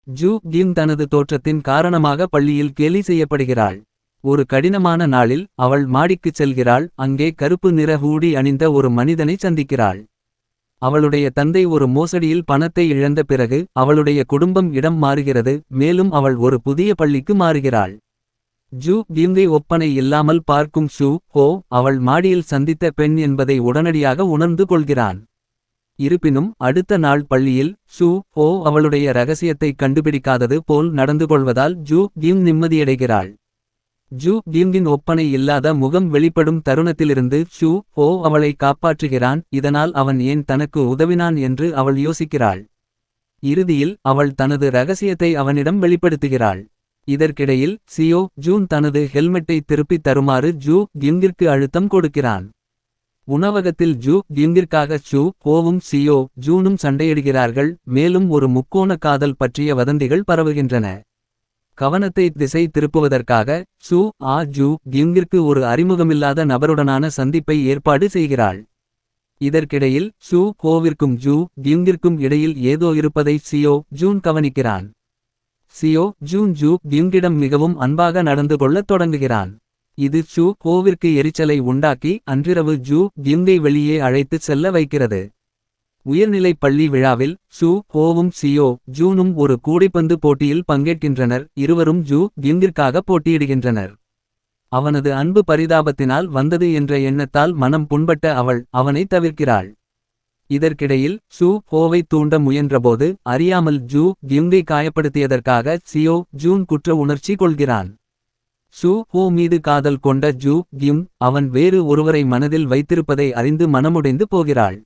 Zoo கிம் தனது தோற்றத்தின் காரணமாக பள்ளியில் கேலி செய்யப்படுகிறாள். ஒரு கடினமான நாளில் அவள் மாடிக்குச் செல்கிறாள். அங்கே கருப்பு நிற ஹூடி அணிந்த ஒரு மனிதனை சந்திக்கிறாள். அவளுடைய தந்தை ஒரு மோசடியில் பணத்தை இழந்த பிறகு அவளுடைய குடும்பம் இடம் மாறுகிறது. மேலும் அவள் ஒரு புதிய பள்ளிக்கு மாறுகிறாள். ஜூ கிங்கை ஒப்பனை இல்லாமல் பார்க்கும் ஷூ ஹோ அவள் மாடியில் சந்தித்த பெண் என்பதை உடனடியாக உணர்ந்து கொள்கிறான். இருப்பினும் அடுத்த நாள் பள்ளியில் ஷூ ஹோ அவளுடைய இரகசியத்தை கண்டுபிடிக்காதது போல் நடந்து கொள்வதால் ஜூ கிம் நிம்மதியடைகிறாள். ஜூ கிங்கின் ஒப்பனை இல்லாத முகம் வெளிப்படும் தருணத்திலிருந்து ஷூ ஹோ அவளை காப்பாற்றுகிறான். இதனால் அவன் ஏன் தனக்கு உதவினான் என்று அவள் யோசிக்கிறாள். இறுதியில் அவள் தனது இரகசியத்தை அவனிடம் வெளிப்படுத்துகிறாள். இதற்கிடையில் சியோ ஜூன் தனது ஹெல்மெட்டை திருப்பித் தருமாறு ஜூ கிங்கிற்கு அழுத்தம் கொடுக்கிறான். உணவகத்தில் ஜூ கிங்கிற்காக ஷூ ஹோவும் சியோ ஜூனும் சண்டையிடுகிறார்கள். மேலும் ஒரு முக்கோண காதல் பற்றிய வதந்திகள் பரவுகின்றன. கவனத்தை திசை திருப்புவதற்காக ஷூ ஜூ கிங்கிற்கு ஒரு அறிமுகமில்லாத நபருடனான சந்திப்பை ஏற்பாடு செய்கிறாள். இதற்கிடையில் ஷூ ஹோவிற்கும் ஜூ கிங்கிற்கும் இடையில் ஏதோ இருப்பதை சியோ ஜூன் கவனிக்கிறான். சியோ ஜூன் ஜூ கிங்கிடம் மிகவும் அன்பாக நடந்து கொள்ளத் தொடங்குகிறான். இது ஷூ ஹோவிற்கு எரிச்சலை உண்டாக்கி அன்றிரவு ஜூ கிங்கை வெளியே அழைத்துச் செல்ல வைக்கிறது. உயர்நிலைப் பள்ளி விழாவில் ஷூ ஹோவும் சியோ ஜூனும் ஒரு கூடைப்பந்து போட்டியில் பங்கேற்கின்றனர். இருவரும் ஜூ கிங்கிற்காக போட்டியிடுகின்றனர். அவனது அன்பு பரிதாபத்தினால் வந்தது என்ற எண்ணத்தால் மனம் புண்பட்ட அவள் அவனை தவிர்க்கிறாள். இதற்கிடையில் ஷூ ஹோவை தூண்ட முயன்றபோது அறியாமல் ஜூ கிங்கை காயப்படுத்தியதற்காக சியோ ஜூன் குற்ற உணர்ச்சி கொள்கிறான். ஷூ ஹோ மீது காதல் கொண்ட ஜூ கிம் அவன் வேறு ஒருவரை மனதில் வைத்திருப்பதை அறிந்து மனமுடைந்து போகிறாள்.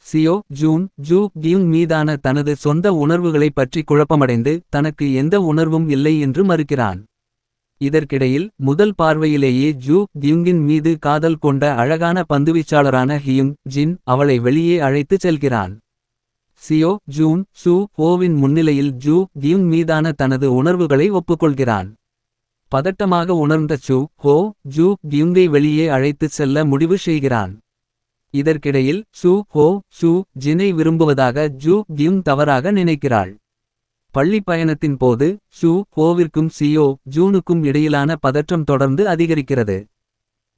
சியோ ஜூன் ஜூ கிம் மீதான தனது சொந்த உணர்வுகளை பற்றி குழப்பமடைந்து தனக்கு எந்த உணர்வும் இல்லை என்று மறுக்கிறான். இதற்கிடையில் முதல் பார்வையிலேயே ஜூ கிங்கின் மீது காதல் கொண்ட அழகான பந்துவீச்சாளரான ஹியுங் ஜின் அவளை வெளியே அழைத்துச் செல்கிறான். சியோ ஜூன் ஷூ ஹோவின் முன்னிலையில் ஜூ கிம் மீதான தனது உணர்வுகளை ஒப்புக்கொள்கிறான். பதட்டமாக உணர்ந்த ஷூ ஹோ ஜூ கிங்கை வெளியே அழைத்துச் செல்ல முடிவு செய்கிறான். இதற்கிடையில் ஷூ ஹோ ஷூ ஜினை விரும்புவதாக ஜூ கிம் தவறாக நினைக்கிறாள். பள்ளி பயணத்தின் போது ஷூ ஹோவிற்கும் சியோ ஜூனுக்கும் இடையிலான பதற்றம் தொடர்ந்து அதிகரிக்கிறது.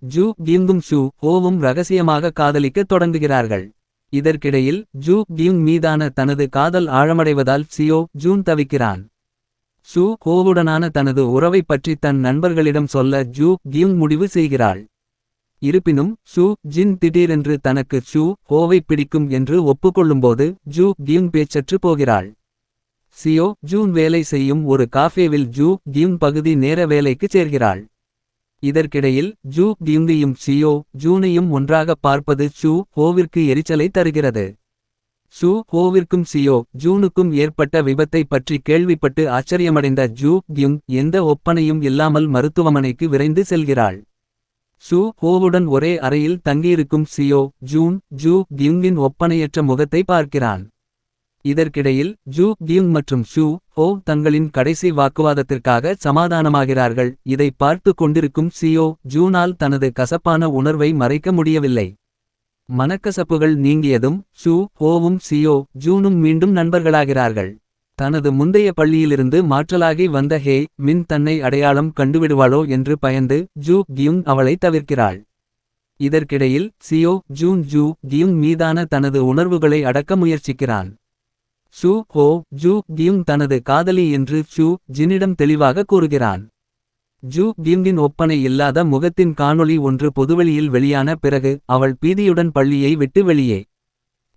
ஜூ கிங்கும் ஷூ ஹோவும் இரகசியமாக காதலிக்கத் தொடங்குகிறார்கள். இதற்கிடையில் ஜூ கிம் மீதான தனது காதல் ஆழமடைவதால் சியோ ஜூன் தவிக்கிறான். ஷூ ஹோவுடனான தனது உறவை பற்றி தன் நண்பர்களிடம் சொல்ல ஜூ கிம் முடிவு செய்கிறாள். இருப்பினும் ஷூ ஜின் திடீரென்று தனக்கு ஷூ ஹோவை பிடிக்கும் என்று ஒப்புக்கொள்ளும்போது ஜூ கிம் பேச்சற்று போகிறாள். சியோ ஜூன் வேலை செய்யும் ஒரு காஃபேவில் ஜூ கிம் பகுதி நேர வேலைக்குச் சேர்கிறாள். இதற்கிடையில் ஜூ கிங்கையும் சியோ ஜூனையும் ஒன்றாகப் பார்ப்பது ஷூ ஹோவிற்கு எரிச்சலை தருகிறது. ஷூ ஹோவிற்கும் சியோ ஜூனுக்கும் ஏற்பட்ட விபத்தை பற்றி கேள்விப்பட்டு ஆச்சரியமடைந்த ஜூ கிம் எந்த ஒப்பனையும் இல்லாமல் மருத்துவமனைக்கு விரைந்து செல்கிறாள். ஷூ ஹோவுடன் ஒரே அறையில் தங்கியிருக்கும் சியோ ஜூன் ஜூ கிங்கின் ஒப்பனையற்ற முகத்தை பார்க்கிறான். இதற்கிடையில் ஜூ கிம் மற்றும் ஷூ ஹோ தங்களின் கடைசி வாக்குவாதத்திற்காக சமாதானமாகிறார்கள். இதை பார்த்து கொண்டிருக்கும் சியோ ஜூனால் தனது கசப்பான உணர்வை மறைக்க முடியவில்லை. மனக்கசப்புகள் நீங்கியதும் ஷூ ஹோவும் சியோ ஜூனும் மீண்டும் நண்பர்களாகிறார்கள். தனது முந்தைய பள்ளியிலிருந்து மாற்றலாகி வந்த ஹே மின் தன்னை அடையாளம் கண்டுவிடுவாளோ என்று பயந்து ஜூ கிம் அவளை தவிர்க்கிறாள். இதற்கிடையில் சியோ ஜூன் ஜூ கிம் மீதான தனது உணர்வுகளை அடக்க முயற்சிக்கிறான். ஷூ ஹோ ஜூ கிம் தனது காதலி என்று ஷூ ஜினிடம் தெளிவாக கூறுகிறான். ஜூ கிங்கின் ஒப்பனை இல்லாத முகத்தின் காணொளி ஒன்று பொதுவெளியில் வெளியான பிறகு அவள் பீதியுடன் பள்ளியை விட்டு வெளியே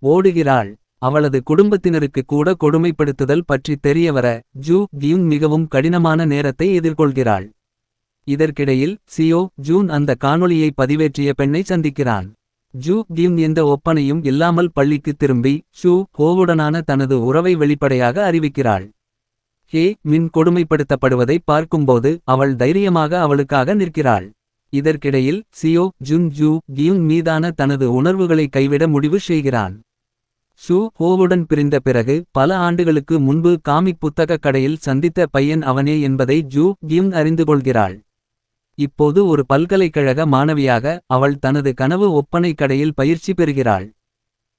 ஓடுகிறாள். அவளது குடும்பத்தினருக்கு கூட கொடுமைப்படுத்துதல் பற்றி தெரியவர ஜூ கிம் மிகவும் கடினமான நேரத்தை எதிர்கொள்கிறாள். இதற்கிடையில் சியோ ஜூன் அந்த காணொளியை பதிவேற்றிய பெண்ணை சந்திக்கிறான். ஜூ கிம் எந்த ஒப்பனையும் இல்லாமல் பள்ளிக்கு திரும்பி ஷூ ஹோவுடனான தனது உறவை வெளிப்படையாக அறிவிக்கிறாள். ஹே மின் கொடுமைப்படுத்தப்படுவதை பார்க்கும்போது அவள் தைரியமாக அவளுக்காக நிற்கிறாள். இதற்கிடையில் சியோ ஜுன் ஜூ கிம் மீதான தனது உணர்வுகளை கைவிட முடிவு செய்கிறான். ஷூ ஹோவுடன் பிரிந்த பிறகு பல ஆண்டுகளுக்கு முன்பு காமிக் புத்தகக் கடையில் சந்தித்த பையன் அவனே என்பதை ஜூ கிம் அறிந்து கொள்கிறாள். இப்போது ஒரு பல்கலைக்கழக மாணவியாக அவள் தனது கனவு ஒப்பனை கடையில் பயிற்சி பெறுகிறாள்.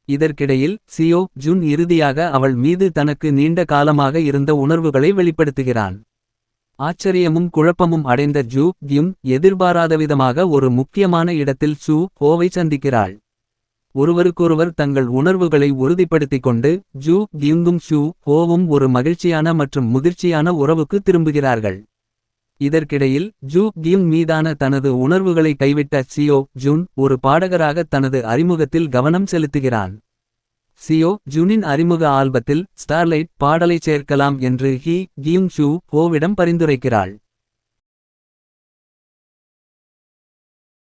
இதற்கிடையில் சியோ ஜுன் இறுதியாக அவள் மீது தனக்கு நீண்ட காலமாக இருந்த உணர்வுகளை வெளிப்படுத்துகிறான். ஆச்சரியமும் குழப்பமும் அடைந்த ஜூ கியும் எதிர்பாராதவிதமாக ஒரு முக்கியமான இடத்தில் சூ ஹோவை சந்திக்கிறாள். ஒருவருக்கொருவர் தங்கள் உணர்வுகளை உறுதிப்படுத்திக் கொண்டு ஜூ கியுங்கும் சூ ஹோவும் ஒரு மகிழ்ச்சியான மற்றும் முதிர்ச்சியான உறவுக்கு திரும்புகிறார்கள். இதற்கிடையில் ஜூ கியுங் மீதான தனது உணர்வுகளை கைவிட்ட சியோ ஜுன் ஒரு பாடகராக தனது அறிமுகத்தில் கவனம் செலுத்துகிறான். சியோ ஜுனின் அறிமுக ஆல்பத்தில் ஸ்டார்லைட் பாடலைச் சேர்க்கலாம் என்று ஹி கியுங் சூ ஹோவிடம் பரிந்துரைக்கிறாள்.